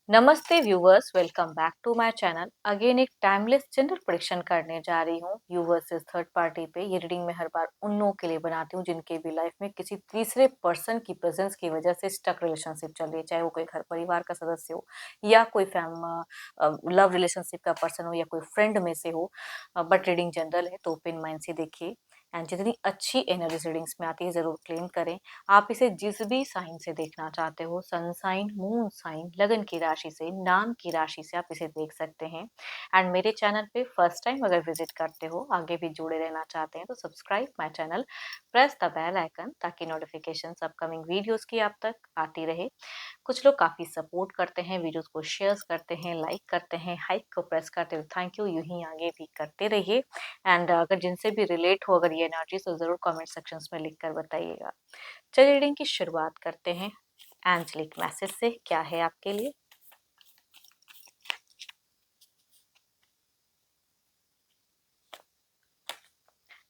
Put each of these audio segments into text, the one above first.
नमस्ते viewers, welcome back to my channel. Again एक timeless general prediction करने जा रही हूँ व्यूवर्स इस थर्ड पार्टी पे। ये रीडिंग मैं हर बार उन लोगों के लिए बनाती हूँ जिनके भी लाइफ में किसी तीसरे पर्सन की प्रेजेंस की वजह से स्टक रिलेशनशिप चल रही है, चाहे वो कोई घर परिवार का सदस्य हो या कोई लव रिलेशनशिप का पर्सन हो या कोई फ्रेंड में से हो। बट रीडिंग जनरल है तो ओपन माइंड से देखिए एंड जितनी अच्छी एनर्जी रीडिंग्स में आती है जरूर क्लेम करें। आप इसे जिस भी साइन से देखना चाहते हो, सन साइन, मून साइन, लगन की राशि से, नाम की राशि से आप इसे देख सकते हैं। एंड मेरे चैनल पे फर्स्ट टाइम अगर विजिट करते हो, आगे भी जुड़े रहना चाहते हैं तो subscribe my channel, press the bell icon ताकि नोटिफिकेशंस अपकमिंग वीडियोस की आप तक आती रहे। कुछ लोग काफी सपोर्ट करते हैं, वीडियोस को शेयर करते हैं, लाइक करते हैं, हाइक को प्रेस करते हैं। थैंक यू, यूं ही आगे भी करते रहिए। एंड अगर जिनसे भी रिलेट हो अगर ये एनर्जी तो जरूर कमेंट सेक्शंस में लिख कर बताइएगा। चलिए रीडिंग की शुरुआत करते हैं एंजलिक मैसेज से। क्या है आपके लिए?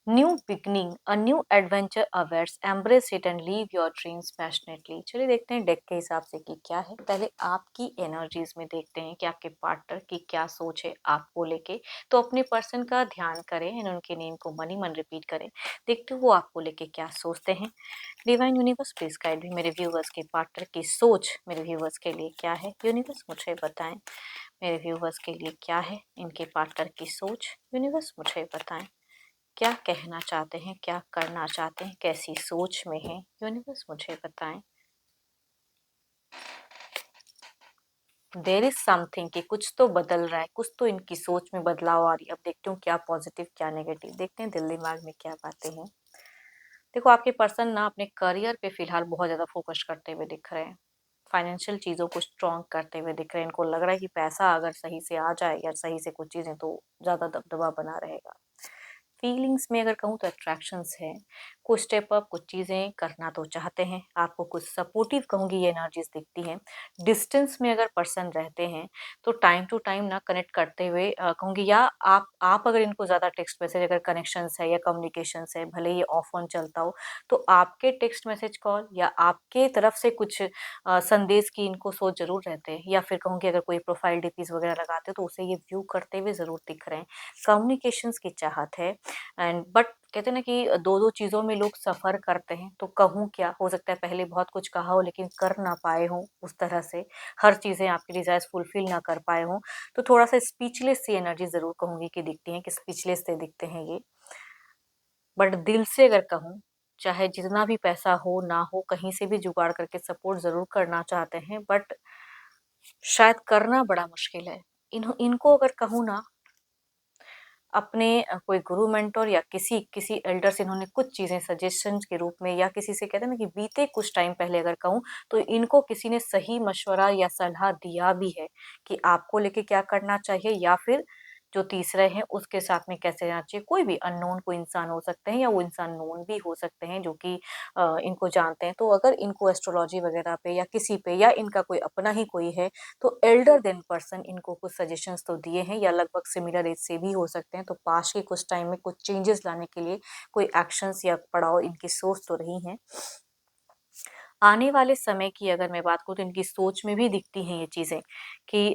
New beginning, a new adventure awaits, embrace it and leave your dreams passionately. चलिए देखते हैं डेक के हिसाब से कि क्या है। पहले आपकी एनर्जीज में देखते हैं कि आपके पार्टनर की क्या सोच है आपको लेके। तो अपने पर्सन का ध्यान करें एंड उनके नेम को मनी मन रिपीट करें। देखते हो वो आपको लेके क्या सोचते हैं। डिवाइन यूनिवर्स प्लीज गाइड भी मेरे व्यूवर्स के पार्टनर की सोच मेरे व्यूवर्स के लिए क्या है। यूनिवर्स मुझे बताएं मेरे व्यूवर्स के लिए क्या है इनके पार्टनर की सोच। यूनिवर्स मुझे बताएं क्या कहना चाहते हैं, क्या करना चाहते हैं, कैसी सोच में हैं। यूनिवर्स मुझे बताएं। देयर इज समथिंग कि कुछ तो बदल रहा है, कुछ तो इनकी सोच में बदलाव आ रही है। अब देखते हूँ क्या पॉजिटिव क्या नेगेटिव। देखते हैं दिल दिमाग में क्या बातें हैं। देखो आपके पर्सन ना अपने करियर पे फिलहाल बहुत ज्यादा फोकस करते हुए दिख रहे हैं। फाइनेंशियल चीजों को स्ट्रॉन्ग करते हुए दिख रहे हैं। इनको लग रहा है कि पैसा अगर सही से आ जाए या सही से कुछ चीजें तो ज्यादा दबदबा बना रहेगा। फीलिंग्स में अगर कहूँ तो अट्रैक्शंस है। कुछ स्टेप अप, कुछ चीज़ें करना तो चाहते हैं। आपको कुछ सपोर्टिव कहूँगी ये एनर्जीज दिखती हैं। डिस्टेंस में अगर पर्सन रहते हैं तो टाइम टू टाइम ना कनेक्ट करते हुए कहूँगी, या आप अगर इनको ज़्यादा टेक्स्ट मैसेज अगर कनेक्शंस है या कम्युनिकेशंस है, भले ही ऑफ ऑन चलता हो, तो आपके टेक्स्ट मैसेज कॉल या आपके तरफ से कुछ संदेश की इनको सोच जरूर रहते हैं। या फिर कहूँगी अगर कोई प्रोफाइल डीपीज वगैरह लगाते हो तो उसे ये व्यू करते हुए ज़रूर दिख रहे हैं। कम्युनिकेशंस की चाहत है। एंड बट कहते हैं ना कि दो दो चीजों में लोग सफर करते हैं, तो कहूँ क्या, हो सकता है पहले बहुत कुछ कहा हो लेकिन कर ना पाए हो उस तरह से, हर चीजें आपकी डिजायर्स फुलफिल ना कर पाए हो। तो थोड़ा सा स्पीचलेस सी एनर्जी जरूर कहूंगी कि दिखती है, कि स्पीचलेस से दिखते हैं ये। बट दिल से अगर कहूँ, चाहे जितना भी पैसा हो ना हो, कहीं से भी जुगाड़ करके सपोर्ट जरूर करना चाहते हैं, बट शायद करना बड़ा मुश्किल है। इनको अगर कहूँ ना, अपने कोई गुरु मेंटोर या किसी किसी एल्डर से इन्होंने कुछ चीजें सजेशन के रूप में, या किसी से कहते हैं ना कि बीते कुछ टाइम पहले अगर कहूँ तो इनको किसी ने सही मशवरा या सलाह दिया भी है कि आपको लेके क्या करना चाहिए, या फिर जो तीसरे हैं उसके साथ में कैसे रहना चाहिए। कोई भी अननोन कोई इंसान हो सकते हैं या वो इंसान नोन भी हो सकते हैं जो कि इनको जानते हैं। तो अगर इनको एस्ट्रोलॉजी वगैरह पे या किसी पे, या इनका कोई अपना ही कोई है, तो एल्डर देन पर्सन इनको कुछ सजेशंस तो दिए हैं, या लगभग सिमिलर एज से भी हो सकते हैं। तो पास के कुछ टाइम में कुछ चेंजेस लाने के लिए कोई एक्शंस या पड़ाव इनकी सोच तो रही हैं। आने वाले समय की अगर मैं बात करूँ तो इनकी सोच में भी दिखती हैं ये चीजें कि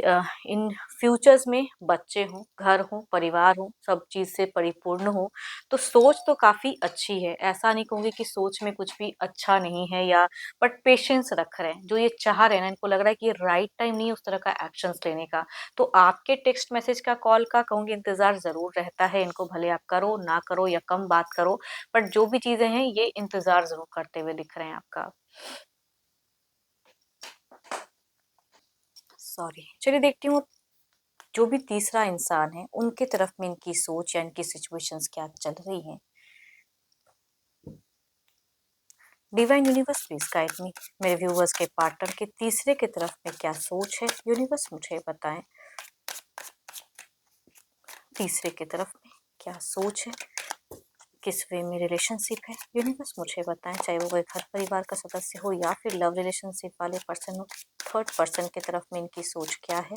इन फ्यूचर्स में बच्चे हों, घर हो, परिवार हो, सब चीज से परिपूर्ण हो। तो सोच तो काफी अच्छी है, ऐसा नहीं कहूंगी कि सोच में कुछ भी अच्छा नहीं है, या बट पेशेंस रख रहे हैं। जो ये चाह रहे हैं ना, इनको लग रहा है कि ये राइट टाइम नहीं है उस तरह का एक्शंस लेने का। तो आपके टेक्स्ट मैसेज का, कॉल का कहूंगी इंतजार जरूर रहता है इनको, भले आप करो ना करो या कम बात करो, बट जो भी चीजें हैं ये इंतजार जरूर करते हुए दिख रहे हैं आपका। सॉरी, चलिए देखती हूँ जो भी तीसरा इंसान है उनके तरफ में इनकी सोच या इनकी सिचुएशंस क्या चल रही हैं। Divine universe please guide me मेरे व्यूवर्स के पार्टनर के तीसरे की तरफ में क्या सोच है। यूनिवर्स मुझे बताएं तीसरे की तरफ में क्या सोच है, किस वे में रिलेशनशिप है। यूनिवर्स मुझे बताएं, चाहे वो कोई घर परिवार का सदस्य हो या फिर लव रिलेशनशिप वाले पर्सन हो, थर्ड पर्सन की तरफ में इनकी सोच क्या है।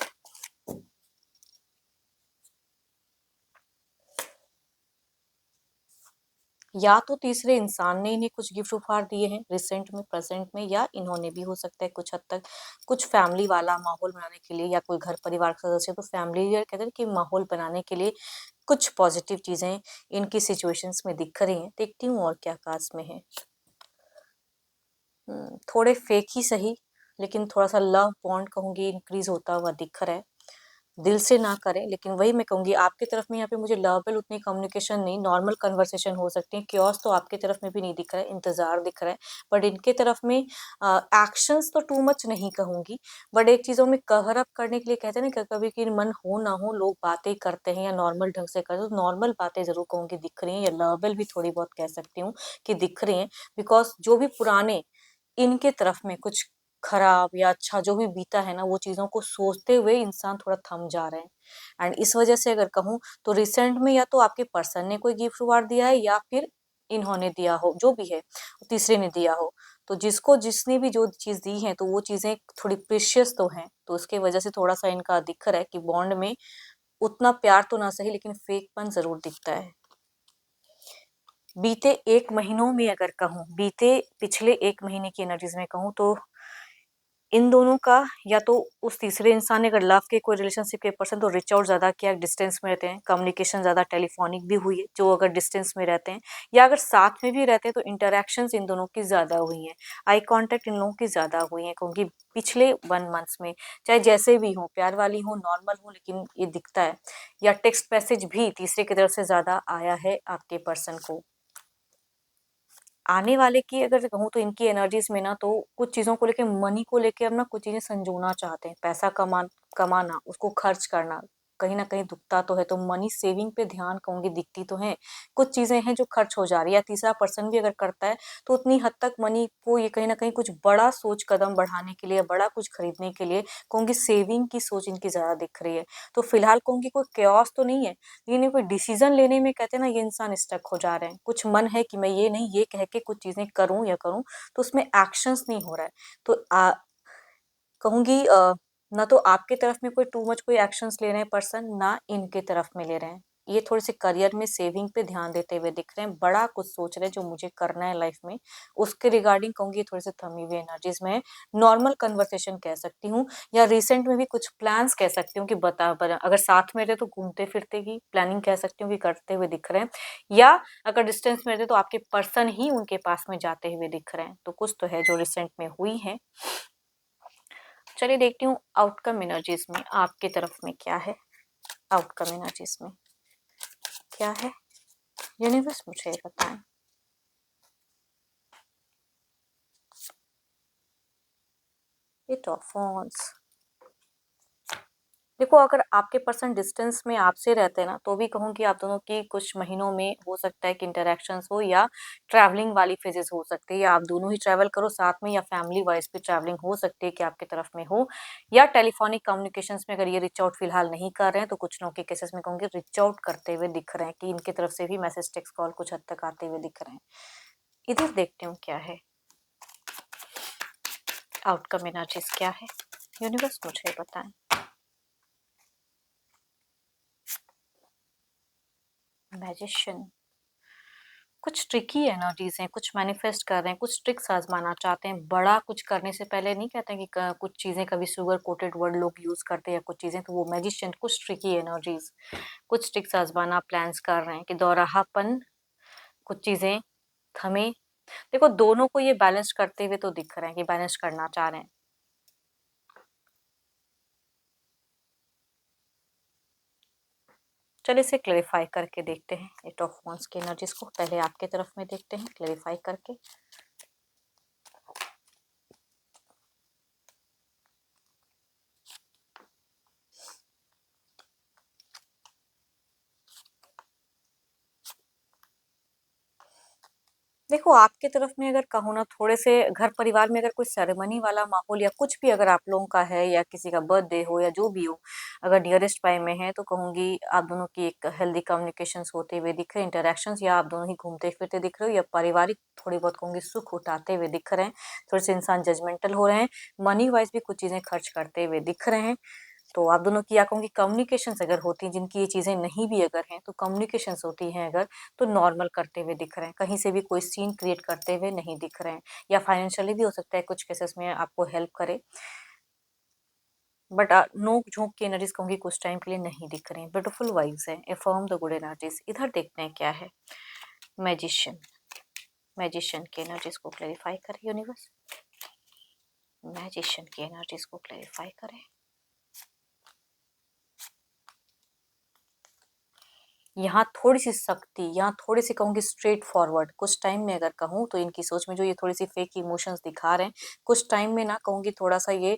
या तो तीसरे इंसान ने इन्हें कुछ गिफ्ट उपहार दिए हैं रिसेंट में, प्रेजेंट में, या इन्होंने भी हो सकता है कुछ हद तक कुछ फैमिली वाला माहौल बनाने के लिए, या कोई घर परिवार का सदस्य तो फैमिलियर कहते हैं कि माहौल बनाने के लिए कुछ पॉजिटिव चीजें इनकी सिचुएशंस में दिख रही हैं। देखती हूँ और क्या खास में है। थोड़े फेक ही सही, लेकिन थोड़ा सा लव बॉन्ड कहूंगी इंक्रीज होता हुआ दिख रहा है। दिल से ना करें, लेकिन वही मैं कहूंगी आपकी तरफ में यहाँ पे मुझे लवेबल उतनी कम्युनिकेशन नहीं, नॉर्मल कन्वर्सेशन हो सकती है। क्योस तो आपकी तरफ में भी नहीं दिख रहा है, इंतजार दिख रहा है। बट इनके तरफ में एक्शंस तो टू मच नहीं कहूंगी, बट एक चीजों में कवर अप करने के लिए कहते हैं ना कभी कि मन हो ना हो लोग बातें करते हैं या नॉर्मल ढंग से करते हैं, तो नॉर्मल बातें जरूर कहूंगी दिख रही हैं, या लवेबल भी थोड़ी बहुत कह सकती हूँ कि दिख रही हैं। बिकॉज जो भी पुराने इनके तरफ में कुछ खराब या अच्छा जो भी बीता है ना, वो चीजों को सोचते हुए इंसान थोड़ा थम जा रहे हैं। एंड इस वजह से अगर कहूँ तो रिसेंट में या तो आपके पर्सन ने कोई गिफ्ट अवार्ड दिया है, या फिर इन्होंने दिया हो, जो भी है तीसरे ने दिया हो। तो जिसको जिसने भी जो चीज दी है तो वो चीजें थोड़ी प्रीशियस तो हैं, तो उसके वजह से थोड़ा सा इनका दिख रहा है कि बॉन्ड में उतना प्यार तो ना सही, लेकिन फेकपन जरूर दिखता है। बीते 1 महीनों में अगर कहूँ, बीते पिछले 1 महीने की एनर्जीज में कहूँ तो इन दोनों का, या तो उस तीसरे इंसान ने अगर लव के कोई रिलेशनशिप के पर्सन तो रिच आउट ज्यादा किया, डिस्टेंस में रहते हैं, कम्युनिकेशन ज्यादा टेलीफोनिक भी हुई है जो अगर डिस्टेंस में रहते हैं, या अगर साथ में भी रहते हैं तो इंटरेक्शंस इन दोनों की ज्यादा हुई हैं, आई कांटेक्ट इन लोगों की ज्यादा हुई है, क्योंकि पिछले 1 मंथ्स में चाहे जैसे भी हो, प्यार वाली हो, नॉर्मल हो, लेकिन ये दिखता है। या टेक्स्ट मैसेज भी तीसरे की तरफ से ज्यादा आया है आपके पर्सन को। आने वाले की अगर कहूँ तो इनकी एनर्जीज में ना, तो कुछ चीजों को लेके, मनी को लेके अब ना कुछ चीजें संजोना चाहते हैं, पैसा कमाना, उसको खर्च करना कहीं ना कहीं दुखता तो है, तो मनी सेविंग पे ध्यान कहूंगी दिखती तो है। कुछ चीजें हैं जो खर्च हो जा रही है, या तीसरा पर्सन भी अगर करता है तो उतनी हद तक मनी को ये कहीं ना कहीं कुछ बड़ा सोच कदम बढ़ाने के लिए, बड़ा कुछ खरीदने के लिए कहूंगी सेविंग की सोच इनकी ज्यादा दिख रही है। तो फिलहाल कहूंगी कोई chaos तो नहीं है, लेकिन ये कोई डिसीजन लेने में कहते हैं ना, ये इंसान स्टक हो जा रहे हैं। कुछ मन है कि मैं ये नहीं ये कह के कुछ चीजें करूं या करूं, तो उसमें एक्शंस नहीं हो रहा है। तो कहूंगी ना तो आपके तरफ में कोई टू मच कोई एक्शंस ले रहे हैं पर्सन, ना इनके तरफ में ले रहे हैं। ये थोड़े से करियर में सेविंग पे ध्यान देते हुए दिख रहे हैं, बड़ा कुछ सोच रहे हैं जो मुझे करना है लाइफ में, उसके रिगार्डिंग कहूंगी थोड़े से थमी हुई एनर्जीज में है। नॉर्मल कन्वर्सेशन कह सकती हूँ, या रिसेंट में भी कुछ प्लान्स कह सकती हूँ कि अगर साथ में रहे तो घूमते फिरते की प्लानिंग कह सकती हूँ कि करते हुए दिख रहे हैं, या अगर डिस्टेंस में रहते तो आपके पर्सन ही उनके पास में जाते हुए दिख रहे हैं। तो कुछ तो है जो रिसेंट में हुई है। चलिए देखती हूँ आउटकम एनर्जीज में आपके तरफ में क्या है। आउटकम एनर्जीज में क्या है, यूनिवर्स मुझे बताएं। Eight of wands. देखो अगर आपके पर्सन डिस्टेंस में आपसे रहते हैं ना, तो भी कहूँ कि आप दोनों की कुछ महीनों में हो सकता है कि इंटरेक्शंस हो, या ट्रैवलिंग वाली फेजेस हो सकती है, या आप दोनों ही ट्रैवल करो साथ में, या फैमिली वाइज भी ट्रैवलिंग हो सकती है कि आपके तरफ में हो, या टेलीफोनिक कम्युनिकेशंस में अगर ये रिच आउट फिलहाल नहीं कर रहे हैं, तो कुछ लोगों के केसेस में कहूँगी रिच आउट करते हुए दिख रहे हैं, कि इनकी तरफ से भी मैसेज टेक्स्ट कॉल कुछ हद तक आते हुए दिख रहे हैं। इधर देखते हूँ क्या है, आउटकम एनर्जीज क्या है, यूनिवर्स मुझे बताएं। मैजिशियन। कुछ ट्रिकी एनर्जीज हैं, कुछ मैनिफेस्ट कर रहे हैं, कुछ ट्रिक्स आजमाना चाहते हैं। बड़ा कुछ करने से पहले नहीं कहते हैं कि कुछ चीजें कभी शुगर कोटेड वर्ड लोग यूज करते हैं या कुछ चीजें, तो वो मैजिशियन कुछ ट्रिकी एनर्जीज, कुछ ट्रिक्स आजमाना प्लान्स कर रहे हैं कि दोराहापन, कुछ चीजें थमे। देखो दोनों को ये बैलेंस करते हुए तो दिख रहे हैं कि बैलेंस करना चाह रहे हैं। चलिए इसे क्लेरिफाई करके देखते हैं, एट ऑफ वांड्स की एनर्जीज को पहले आपके तरफ में देखते हैं क्लेरिफाई करके। देखो आपके तरफ में अगर कहूँ ना, थोड़े से घर परिवार में अगर कोई सेरेमनी वाला माहौल या कुछ भी अगर आप लोगों का है, या किसी का बर्थडे हो या जो भी हो, अगर नियरेस्ट बाय में है, तो कहूंगी आप दोनों की एक हेल्दी कम्युनिकेशंस होते हुए दिख रहे हैं, इंटरेक्शंस, या आप दोनों ही घूमते फिरते दिख रहे हो, या पारिवारिक थोड़ी बहुत कहूंगी सुख उठाते हुए दिख रहे हैं। थोड़े से इंसान जजमेंटल हो रहे हैं, मनी वाइज भी कुछ चीजें खर्च करते हुए दिख रहे हैं। तो आप दोनों की या कहूँगी कम्युनिकेशंस अगर होती हैं, जिनकी ये चीज़ें नहीं भी अगर हैं, तो कम्युनिकेशंस होती हैं अगर, तो नॉर्मल करते हुए दिख रहे हैं, कहीं से भी कोई सीन क्रिएट करते हुए नहीं दिख रहे हैं, या फाइनेंशियली भी हो सकता है कुछ केसेस में आपको हेल्प करे, बट नोक-झोंक की एनर्जीज़ कहूँगी कुछ टाइम के लिए नहीं दिख रही हैं, ब्यूटीफुल वाइब्स हैं, अफर्म द गुड एनर्जीज़। इधर देखते हैं क्या है, मैजिशियन, मैजिशियन की एनर्जीज़ को क्लैरिफाई करें यूनिवर्स, मैजिशियन की एनर्जीज़ को क्लैरिफाई करें। यहाँ थोड़ी-सी सख्ती, यहाँ थोड़ी-सी कहूँगी स्ट्रेट फॉरवर्ड, कुछ टाइम में अगर कहूँ तो इनकी सोच में जो ये थोड़ी-सी फेक इमोशंस दिखा रहे हैं, कुछ टाइम में ना कहूँगी थोड़ा-सा ये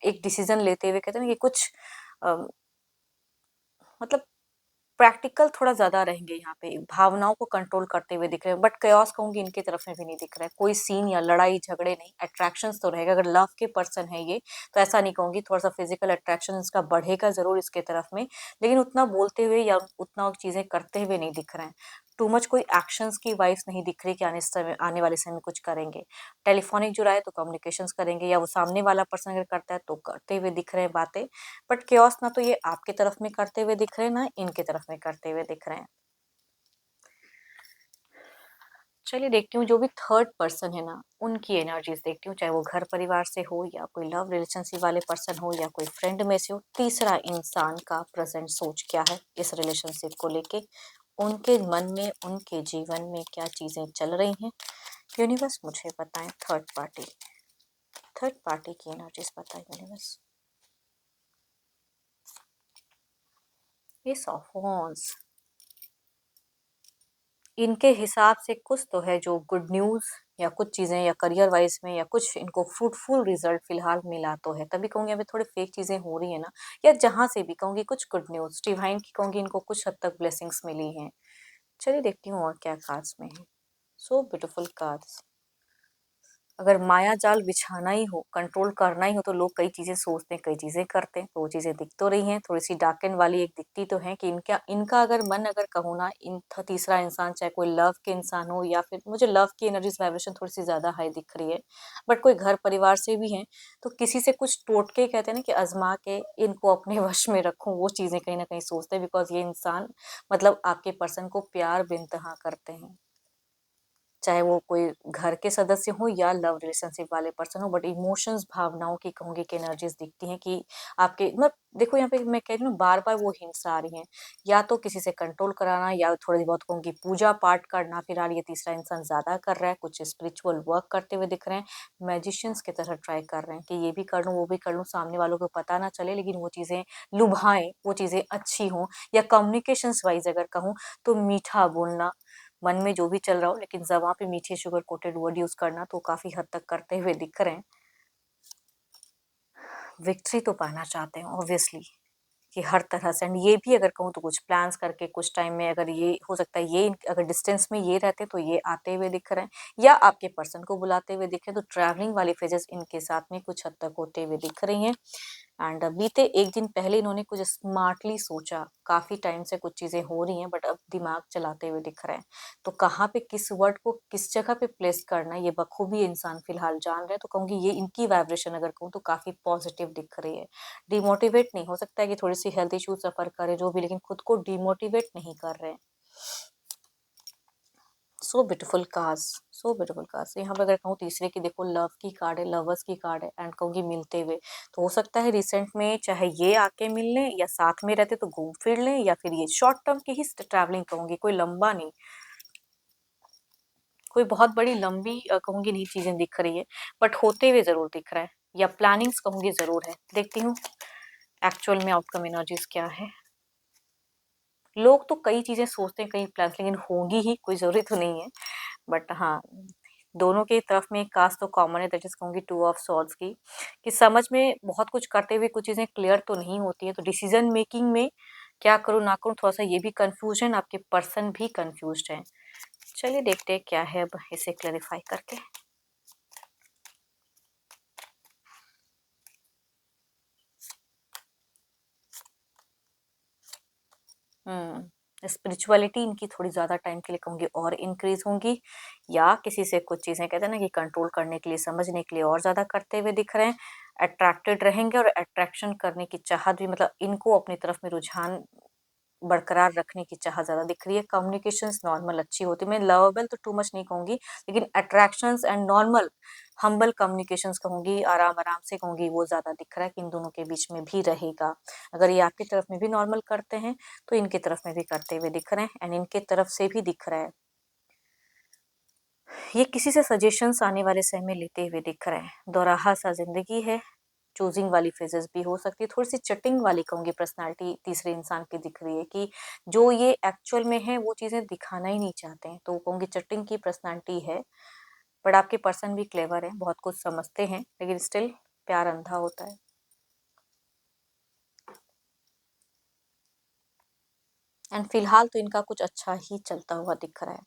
एक डिसीज़न लेते हुए कहते हैं ना कि कुछ अ, मतलब प्रैक्टिकल थोड़ा ज़्यादा रहेंगे यहाँ पे, भावनाओं को कंट्रोल करते हुए दिख रहे हैं, बट chaos कहूँगी इनकी तरफ में भी नहीं दिख रहा है, कोई सीन या लड़ाई झगड़े नहीं, अट्रैक्शंस तो रहेगा, अगर लव के पर्सन है ये, तो ऐसा नहीं कहूँगी, थोड़ा-सा फिजिकल अट्रैक्शन इसका बढ़ेगा ज़रूर इसके तरफ में, लेकिन उतना बोलते हुए या उतना चीज़ें करते हुए नहीं दिख रहे हैं। टू मच कोई एक्शंस की वाइब्स नहीं दिख रही कि आने वाले समय में कुछ करेंगे। टेलीफोनिक जुड़ा है तो कम्युनिकेशंस करेंगे, या वो सामने वाला पर्सन अगर करता है तो करते हुए दिख रहे हैं बातें, बट chaos ना तो ये आपकी तरफ में करते हुए दिख रहे हैं, ना इनकी तरफ में करते हुए दिख रहे हैं। चलिए देखती हूँ जो भी थर्ड पर्सन है ना, उनकी एनर्जीज़ देखती हूँ, चाहे वो घर परिवार से हो या कोई लव रिलेशनशिप वाले पर्सन हो या कोई फ्रेंड में से हो, तीसरा इंसान का प्रेज़ेंट सोच क्या है इस रिलेशनशिप को लेके? उनके मन में, उनके जीवन में क्या चीज़ें चल रही हैं? यूनिवर्स मुझे बताएँ, थर्ड पार्टी की एनर्जीज़ बताएँ यूनिवर्स। एस ऑफ वांड्स, इनके हिसाब से कुछ तो है जो गुड न्यूज़, या कुछ चीज़ें या करियर वाइज़ में या कुछ इनको फ्रूटफुल रिज़ल्ट फ़िलहाल मिला तो है। तभी कहूँगी अभी थोड़ी फ़ेक चीज़ें हो रही हैं ना, या जहाँ से भी कहूँगी कुछ गुड न्यूज़, डिवाइन की कहूँगी इनको कुछ हद तक ब्लेसिंग्स मिली हैं। चलिए देखती हूँ और क्या कार्ड्स में है। So beautiful cards. अगर माया जाल बिछाना ही हो, कंट्रोल करना ही हो, तो लोग कई चीज़ें सोचते हैं, कई चीज़ें करते हैं, तो वो चीज़ें दिख तो रही हैं, थोड़ी-सी डार्क एंड वाली एक दिखती तो है कि इनका इनका अगर मन अगर कहूँ ना, इन थ तीसरा इंसान चाहे कोई लव के इंसान हो, या फिर मुझे लव की एनर्जीज़ वाइब्रेशन थोड़ी-सी ज़्यादा हाई दिख रही है, बट कोई घर परिवार से भी हैं, तो किसी से कुछ टोटके कहते हैं ना कि आज़मा के इनको अपने वश में रखूँ, वो चीज़ें कहीं न कहीं सोचते हैं, बिकॉज़ ये इंसान मतलब आपके पर्सन को प्यार बेइंतहा करते हैं। चाहे वो कोई घर के सदस्य हों या लव रिलेशनशिप वाले पर्सन हो, बट इमोशंस, भावनाओं की कहूँगी कि एनर्जीज़ दिखती हैं कि आपके मतलब देखो यहाँ पे मैं कह रही हूँ बार-बार वो हिंट्स आ रही हैं, या तो किसी से कंट्रोल कराना, या थोड़ी बहुत कहूँगी पूजा-पाठ करना, फिलहाल ये तीसरा इंसान ज़्यादा कर रहा है, कुछ स्पिरिचुअल वर्क करते हुए दिख रहे हैं, मैजिशियंस की तरह ट्राई कर रहे हैं कि ये भी कर लूँ, वो भी कर लूँ, सामने वालों को पता ना चले, लेकिन वो चीज़ें लुभाएँ, वो चीज़ें अच्छी हों, या कम्युनिकेशंस वाइज़ अगर कहूँ तो मीठा बोलना, मन में जो भी चल रहा हो, लेकिन ज़बाँ पे मीठे शुगर कोटेड वर्ड यूज़ करना तो काफ़ी हद तक करते हुए दिख रहे हैं। विक्ट्री तो पाना चाहते हैं ऑब्वियसली, कि हर तरह से, एंड ये भी अगर कहूँ तो कुछ प्लान्स करके कुछ टाइम में, अगर ये हो सकता है ये अगर डिस्टेंस में ये रहते तो ये आते हुए दिख रहे हैं, या आपके पर्सन को बुलाते हुए दिख रहे हैं, तो ट्रैवलिंग वाली फेजेस इनके साथ में कुछ हद तक होते हुए दिख रही हैं। एंड बीते 1 दिन पहले इन्होंने कुछ स्मार्टली सोचा, काफ़ी टाइम से कुछ चीज़ें हो रही हैं, बट अब दिमाग चलाते हुए दिख रहे हैं। तो कहाँ पे किस वर्ड को किस जगह पे प्लेस करना है, ये बखूबी इंसान फिलहाल जान रहे हैं, तो कहूँगी ये इनकी वाइब्रेशन अगर कहूँ तो काफ़ी पॉजिटिव दिख रही है। डिमोटिवेट नहीं, हो सकता है कि थोड़ी-सी हेल्थ इश्यू सफ़र करें जो भी, लेकिन खुद को डिमोटिवेट नहीं कर रहे हैं। So beautiful cards, so beautiful cards. यहाँ पे अगर कहूँ तीसरे की देखो लव की कार्ड है, लवर्स की कार्ड है, एंड कहूँगी मिलते हुए। तो हो सकता है रिसेंट में चाहे ये आके मिल लें, या साथ में रहते तो घूम फिर लें, या फिर ये शॉर्ट टर्म की ही ट्रैवलिंग कहूँगी, कोई लंबा नहीं, कोई बहुत बड़ी लंबी कहूँगी नहीं चीज़ें दिख रही है, बट होते हुए ज़रूर दिख रहा है, या प्लानिंग्स कहूँगी ज़रूर है। देखती हूँ एक्चुअल में आउटकम एनर्जीज़ क्या है। लोग तो कई चीज़ें सोचते हैं, कई प्लान्स, लेकिन होंगी ही, कोई ज़रूरी तो नहीं है। बट हाँ, दोनों की तरफ में एक कास्ट तो कॉमन है, दैट इज़ कहूँगी टू ऑफ सॉर्ड्स की, कि समझ में बहुत कुछ करते हुए कुछ चीज़ें क्लियर तो नहीं होती है, तो डिसीज़न मेकिंग में क्या करूँ ना करूँ, थोड़ा-सा ये भी कन्फ्यूज़न, आपके पर्सन भी कन्फ्यूज़्ड हैं। चलिए देखते हैं क्या है अब इसे क्लैरिफ़ाई करके। स्पिरिचुअलिटी इनकी थोड़ी ज़्यादा टाइम के लिए कहूँगी और इंक्रीज़ होंगी, या किसी से कुछ चीज़ें कहते हैं ना कि कंट्रोल करने के लिए, समझने के लिए और ज़्यादा करते हुए दिख रहे हैं। अट्रैक्टेड रहेंगे और अट्रैक्शन करने की चाहत भी, मतलब इनको अपनी तरफ में रुझान बरकरार रखने की चाहत ज़्यादा दिख रही है। कम्युनिकेशंस नॉर्मल अच्छी होती है, मैं लवेबल तो टू मच नहीं कहूँगी, लेकिन attractions and normal humble communications कहूँगी, आराम-आराम से कहूँगी, वो ज़्यादा दिख रहा है कि इन दोनों के बीच में भी रहेगा। अगर ये आपकी तरफ में भी नॉर्मल करते हैं, तो इनकी तरफ में भी करते हुए दिख रहे हैं एंड इनके तरफ से भी दिख रहा है। ये किसी से सजेशंस आने वाले समय में लेते हुए दिख रहे हैं। दोराहा सा ज़िंदगी है, चूज़िंग वाली फेजेस भी हो सकती है, थोड़ी-सी चटिंग वाली कहूँगी पर्सनैलिटी तीसरे इंसान की दिख रही है कि जो ये एक्चुअल में है वो चीज़ें दिखाना ही नहीं चाहते हैं, तो कहूँगी चटिंग की पर्सनैलिटी है। बट आपके पर्सन भी क्लेवर हैं, बहुत कुछ समझते हैं, लेकिन स्टिल प्यार अंधा होता है। एंड फिलहाल तो इनका कुछ अच्छा ही चलता हुआ दिख रहा है।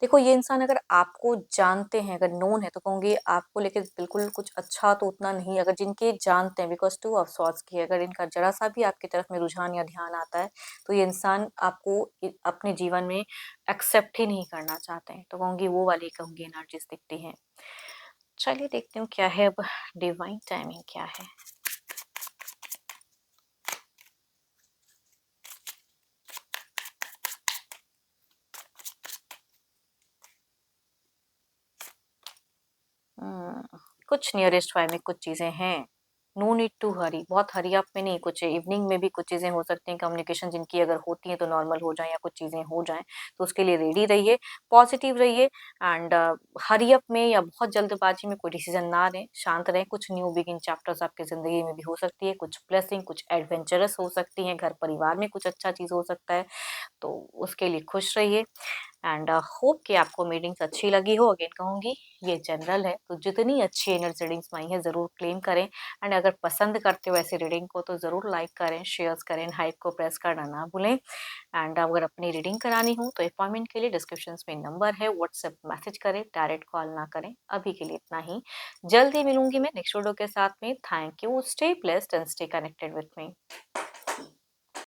देखो ये इंसान अगर आपको जानते हैं, अगर नोन है, तो कहूँगी आपको लेके बिल्कुल कुछ अच्छा तो उतना नहीं, अगर जिनके जानते हैं, बिकॉज़ टू ऑफ सॉर्ड्स की अगर इनका ज़रा-सा भी आपकी तरफ में रुझान या ध्यान आता है, तो ये इंसान आपको अपने जीवन में एक्सेप्ट ही नहीं करना चाहते हैं। तो कहूँगी वो वाली कहूँगी एनर्जीज़ दिखती हैं। चलिए देखती हूँ क्या है अब, डिवाइन टाइमिंग क्या है? कुछ नियरेस्ट बाय में कुछ चीज़ें हैं। नो नीड टू हरी, बहुत हरी अप में नहीं, कुछ इवनिंग में भी कुछ चीज़ें हो सकती हैं, कम्युनिकेशन जिनकी अगर होती हैं तो नॉर्मल हो जाएँ या कुछ चीज़ें हो जाएँ, तो उसके लिए रेडी रहिए, पॉजिटिव रहिए एंड हरी अप में या बहुत जल्दबाजी में कोई डिसीज़न ना लें, शांत रहें। कुछ न्यू बिगिन चैप्टर्स आपकी ज़िंदगी में भी हो सकती है, कुछ ब्लेसिंग, कुछ एडवेंचरस हो सकती हैं, घर परिवार में कुछ अच्छा चीज़ हो सकता है, तो उसके लिए खुश रहिए। एंड होप कि आपको मीटिंग्स अच्छी लगी हो। अगेन कहूँगी ये जनरल है, तो जितनी अच्छी एनर्जी रीडिंग्स में आई है ज़रूर क्लेम करें एंड अगर पसंद करते हो ऐसी रीडिंग को तो ज़रूर लाइक करें, शेयर्स करें, हाइप को प्रेस करना ना भूलें। एंड अगर अपनी रीडिंग करानी हो तो अपॉइंटमेंट के लिए डिस्क्रिप्शन में नंबर है, व्हाट्सएप मैसेज करें, डायरेक्ट कॉल ना करें। अभी के लिए इतना ही, जल्दी मिलूंगी मैं नेक्स्ट वीडियो के साथ में। Thank you, stay blessed and stay connected with me.